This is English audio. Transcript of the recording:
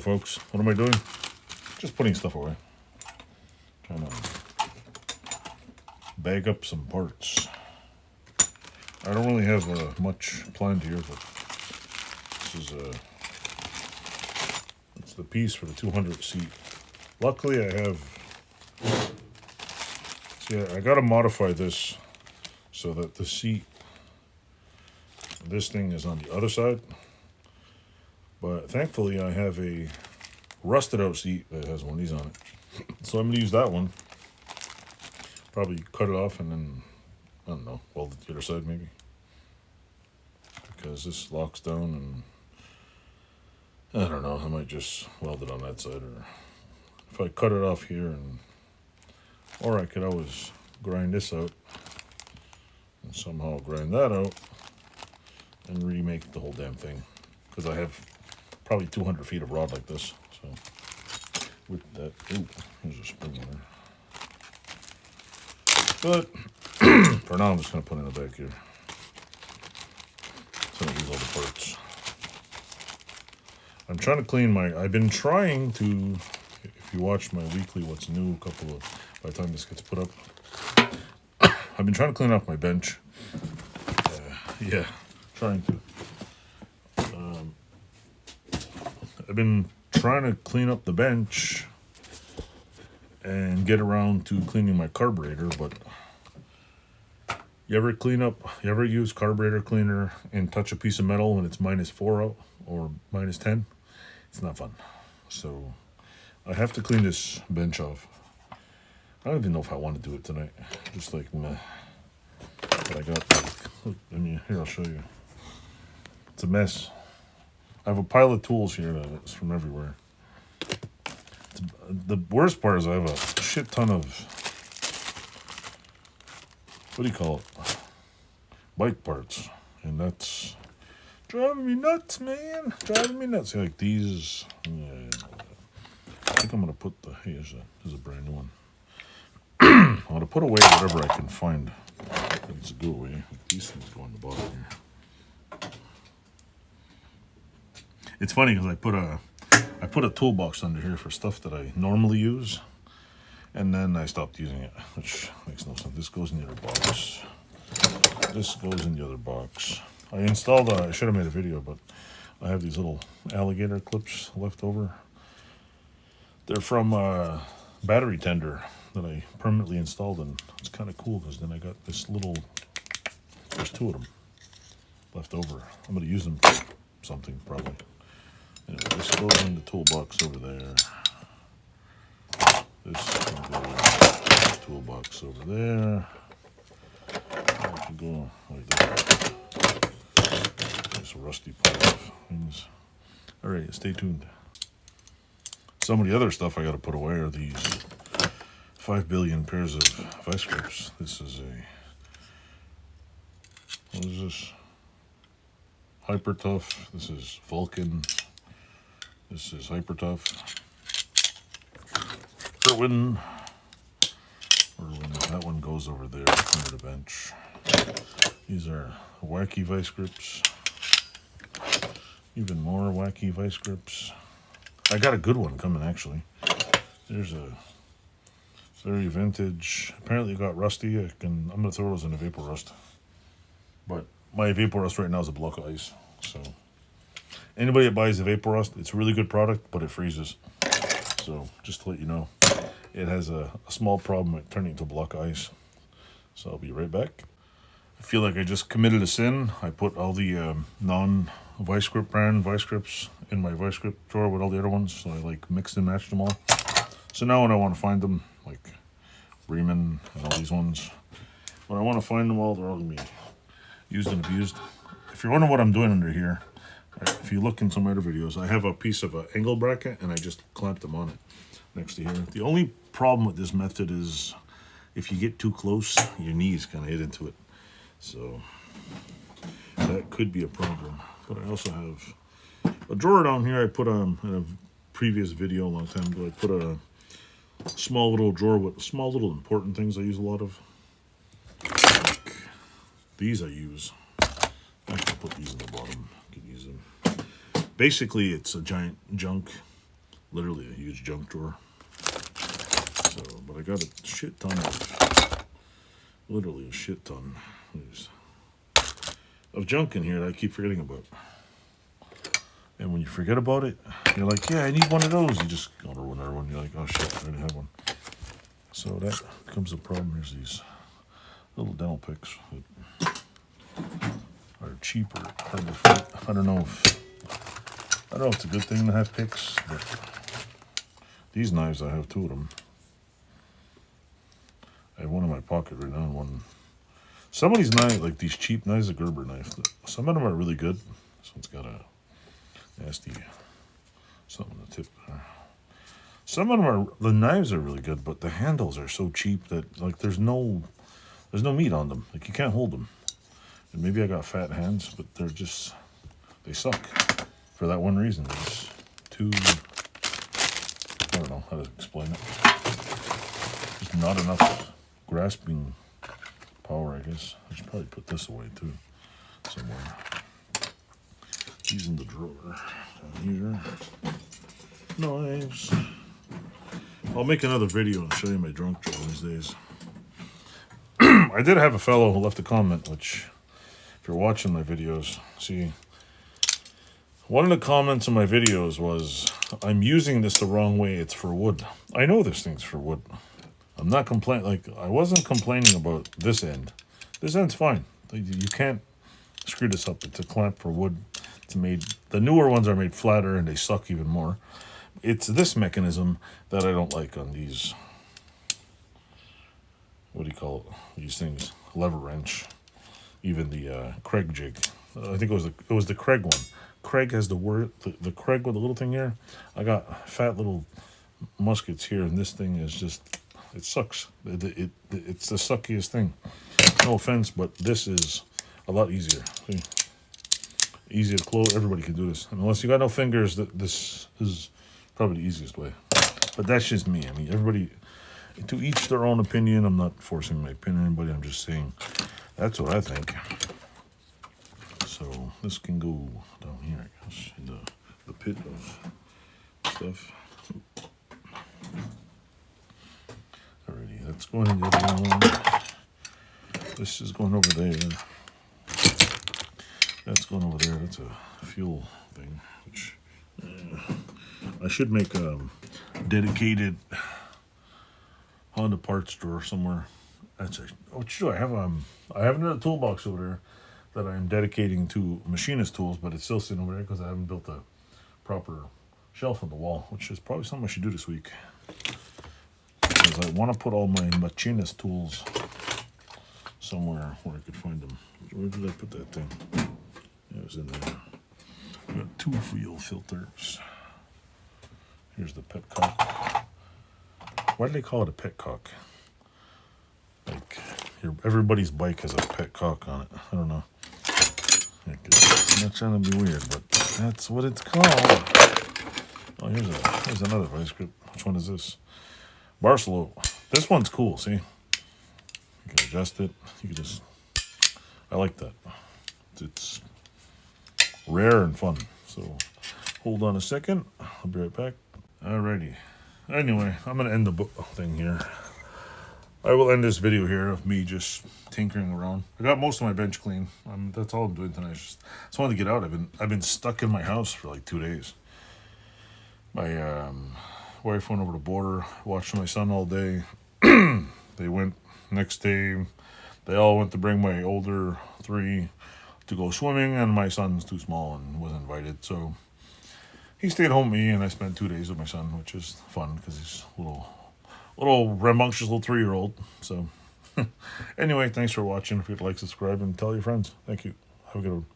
folks. What am I doing? Just putting stuff away. Trying to bag up some parts. I don't really have much planned here, but this is it's the piece for the 200 seat. Luckily, I have. See, I got to modify this so that the seat, this thing is on the other side. But thankfully, I have a rusted out seat that has one of these on it. So I'm going to use that one. Probably cut it off and then, I don't know, weld it to the other side maybe. Because this locks down and I don't know, I might just weld it on that side. Or if I cut it off here, or I could always grind this out and somehow grind that out and remake the whole damn thing. Because I have probably 200 feet of rod like this. So with that, ooh, there's a spring in there. But for now, I'm just going to put it in the back here. So I use all the parts. I'm trying to clean I've been trying to, if you watch my weekly What's New, by the time this gets put up, I've been trying to clean off my bench. Yeah, trying to. I've been trying to clean up the bench and get around to cleaning my carburetor, but you ever use carburetor cleaner and touch a piece of metal when it's -4 out or -10? It's not fun. So I have to clean this bench off. I don't even know if I want to do it tonight. Just like meh. But I got, look, here, I'll show you. It's a mess. I have a pile of tools here that's from everywhere. The worst part is I have a shit ton of, what do you call it? Bike parts. And that's driving me nuts, man. Driving me nuts. Like these. Yeah, I think I'm going to put here's a brand new one. I'm going to put away whatever I can find. It's a go away. These things go on the bottom here. It's funny because I put a toolbox under here for stuff that I normally use, and then I stopped using it, which makes no sense. This goes in the other box. This goes in the other box. I installed, I should have made a video, but I have these little alligator clips left over. They're from a battery tender that I permanently installed, and it's kind of cool because then I got this little, there's 2 of them left over. I'm going to use them for something probably. Anyway, this goes in the toolbox over there. This can go in the toolbox over there. That can go like that. This rusty part of things. Alright, stay tuned. Some of the other stuff I got to put away are these 5 billion pairs of vice grips. This is what is this? Hyper Tough. This is Vulcan. This is Hyper Tough. Irwin. That one goes over there under the bench. These are wacky vice grips. Even more wacky vice grips. I got a good one coming actually. There's a very vintage. Apparently it got rusty. I'm gonna throw those in a vapor rust. But my vapor rust right now is a block of ice. So anybody that buys the vapor rust, it's a really good product, but it freezes. So just to let you know, it has a small problem with turning into a block of ice. So I'll be right back. I feel like I just committed a sin. I put all the non-vice grip brand vice grips in my vice grip drawer with all the other ones. So I like mixed and matched them all. So now when I want to find them, like Bremen and all these ones, when I want to find them all, they're all going to be used and abused. If you're wondering what I'm doing under here, if you look in some other videos, I have a piece of an angle bracket and I just clamped them on it next to here. The only problem with this method is if you get too close, your knees kind of hit into it. So that could be a problem. But I also have a drawer down here. I put in a previous video a long time ago, I put a small little drawer with small little important things I use a lot of. Like these I use. I can put these in the bottom. You can use them. Basically, it's a giant junk literally a huge junk drawer. So, but I got a shit ton of, literally a shit ton of junk in here that I keep forgetting about. And when you forget about it, you're like, yeah, I need one of those. You just order another one. You're like, oh shit, I already have one. So that becomes a problem. Here's these little dental picks that are cheaper, harder to fit. I don't know if it's a good thing to have picks, but these knives, I have two of them. I have one in my pocket right now and one. Some of these knives, like these cheap knives, a Gerber knife, some of them are really good. This one's got a nasty something on the tip there. Some of them are, the knives are really good, but the handles are so cheap that like there's no meat on them. Like you can't hold them. And maybe I got fat hands, but they suck for that one reason. There's too, I don't know how to explain it. There's not enough grasping power, I guess. I should probably put this away too, somewhere. These in the drawer down here. Knives. I'll make another video and show you my drunk drawer these days. I did have a fellow who left a comment, which, if you're watching my videos, see, one of the comments on my videos was, I'm using this the wrong way, it's for wood. I know this thing's for wood. I'm not complaining, like, I wasn't complaining about this end. This end's fine. You can't screw this up. It's a clamp for wood. It's made, the newer ones are made flatter and they suck even more. It's this mechanism that I don't like on these, what do you call it? These things, lever wrench. Even the Craig jig. I think it was the Craig one. Craig has the Craig with the little thing here. I got fat little muskets here, and this thing is just, it sucks. It's the suckiest thing. No offense, but this is a lot easier. See? Easy to close. Everybody can do this. And unless you got no fingers, this is probably the easiest way. But that's just me. I mean, everybody, to each their own opinion. I'm not forcing my opinion on anybody. I'm just saying that's what I think. So this can go down here, I guess, in the pit of stuff. Alrighty, that's going in the other one. This is going over there. That's going over there. That's a fuel thing, which I should make a dedicated Honda parts drawer somewhere. That's what should I have? I have another toolbox over there that I'm dedicating to machinist tools, but it's still sitting over there because I haven't built a proper shelf on the wall, which is probably something I should do this week. Because I want to put all my machinist tools somewhere where I could find them. Where did I put that thing? It was in there. I got 2 fuel filters. Here's the petcock. Why do they call it a petcock? Like, everybody's bike has a petcock on it. I don't know. It's not trying to be weird, but that's what it's called. Oh, here's another vice grip. Which one is this? Barcelo. This one's cool, see? You can adjust it. You can just, I like that. It's rare and fun. So hold on a second. I'll be right back. Alrighty. Anyway, I'm going to end the thing here. I will end this video here of me just tinkering around. I got most of my bench clean. That's all I'm doing tonight. Just wanted to get out. I've been stuck in my house for like 2 days. My wife went over to Border, watched my son all day. They went next day. They all went to bring my older 3 to go swimming, and my son's too small and wasn't invited. So he stayed home with me, and I spent 2 days with my son, which is fun because he's a little rambunctious little 3-year-old. So anyway, thanks for watching. If you'd like, subscribe, and tell your friends. Thank you. Have a good one.